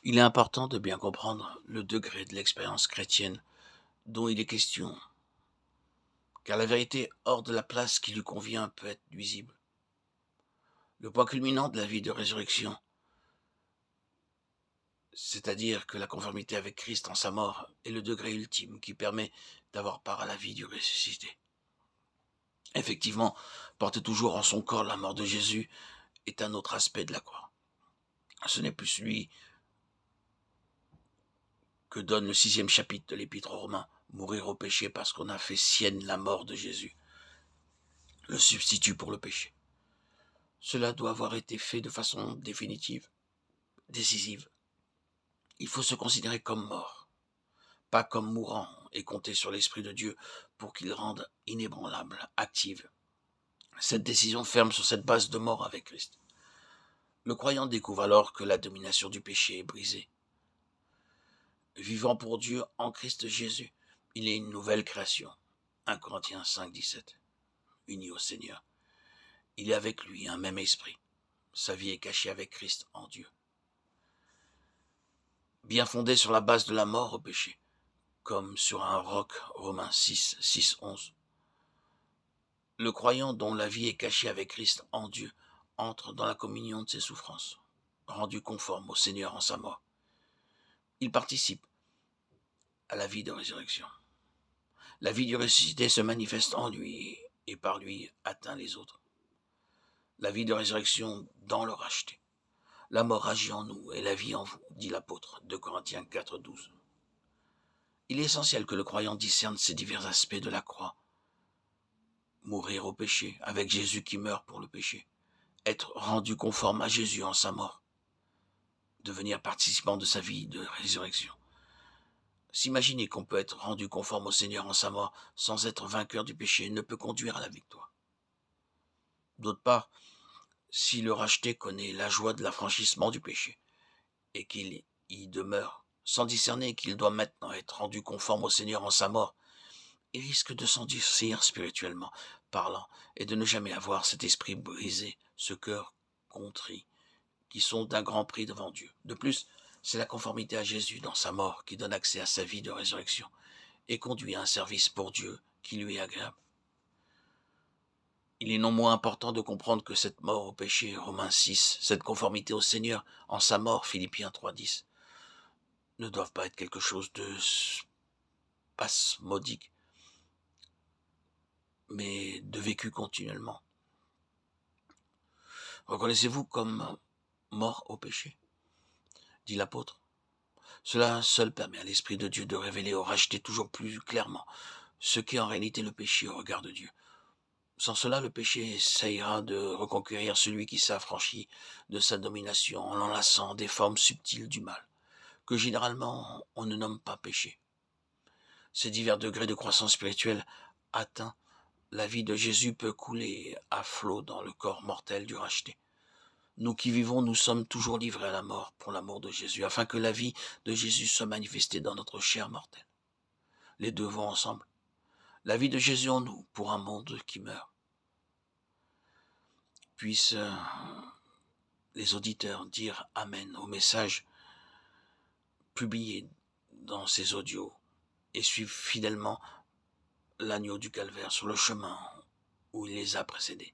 Il est important de bien comprendre le degré de l'expérience chrétienne dont il est question, car la vérité hors de la place qui lui convient peut être nuisible. Le point culminant de la vie de résurrection, c'est-à-dire que la conformité avec Christ en sa mort, est le degré ultime qui permet d'avoir part à la vie du ressuscité. Effectivement, porter toujours en son corps la mort de Jésus est un autre aspect de la croix. Ce n'est plus celui que donne le 6e chapitre de l'Épître aux Romains, mourir au péché parce qu'on a fait sienne la mort de Jésus, le substitut pour le péché. Cela doit avoir été fait de façon définitive, décisive. Il faut se considérer comme mort, pas comme mourant, et compter sur l'Esprit de Dieu pour qu'il rende inébranlable, active. Cette décision ferme sur cette base de mort avec Christ. Le croyant découvre alors que la domination du péché est brisée. Vivant pour Dieu en Christ Jésus, il est une nouvelle création. 1 Corinthiens 5, 17. Uni au Seigneur. Il est avec lui un même esprit. Sa vie est cachée avec Christ en Dieu. Bien fondé sur la base de la mort au péché, comme sur un roc, Romains 6, 6, 11. Le croyant dont la vie est cachée avec Christ en Dieu entre dans la communion de ses souffrances, rendu conforme au Seigneur en sa mort. Il participe à la vie de résurrection. La vie du ressuscité se manifeste en lui et par lui atteint les autres. La vie de résurrection dans le racheté. La mort agit en nous et la vie en vous, dit l'apôtre, 2 Corinthiens 4, 12. Il est essentiel que le croyant discerne ces divers aspects de la croix. Mourir au péché, avec Jésus qui meurt pour le péché. Être rendu conforme à Jésus en sa mort. Devenir participant de sa vie de résurrection. S'imaginer qu'on peut être rendu conforme au Seigneur en sa mort sans être vainqueur du péché ne peut conduire à la victoire. D'autre part, si le racheté connaît la joie de l'affranchissement du péché et qu'il y demeure, sans discerner qu'il doit maintenant être rendu conforme au Seigneur en sa mort, il risque de s'endurcir spirituellement parlant et de ne jamais avoir cet esprit brisé, ce cœur contrit, qui sont d'un grand prix devant Dieu. De plus, c'est la conformité à Jésus dans sa mort qui donne accès à sa vie de résurrection et conduit à un service pour Dieu qui lui est agréable. Il est non moins important de comprendre que cette mort au péché, Romains 6, cette conformité au Seigneur en sa mort, Philippiens 3, 10, ne doivent pas être quelque chose de spasmodique, mais de vécu continuellement. Reconnaissez-vous comme mort au péché, dit l'apôtre. Cela seul permet à l'Esprit de Dieu de révéler au racheté toujours plus clairement ce qu'est en réalité le péché au regard de Dieu. Sans cela, le péché essayera de reconquérir celui qui s'affranchit de sa domination en l'enlaçant des formes subtiles du mal, que généralement on ne nomme pas péché. Ces divers degrés de croissance spirituelle atteints, la vie de Jésus peut couler à flot dans le corps mortel du racheté. Nous qui vivons, nous sommes toujours livrés à la mort pour l'amour de Jésus, afin que la vie de Jésus soit manifestée dans notre chair mortelle. Les deux vont ensemble. La vie de Jésus en nous pour un monde qui meurt. Puissent les auditeurs dire Amen au message publié dans ces audios et suivre fidèlement l'agneau du calvaire sur le chemin où il les a précédés.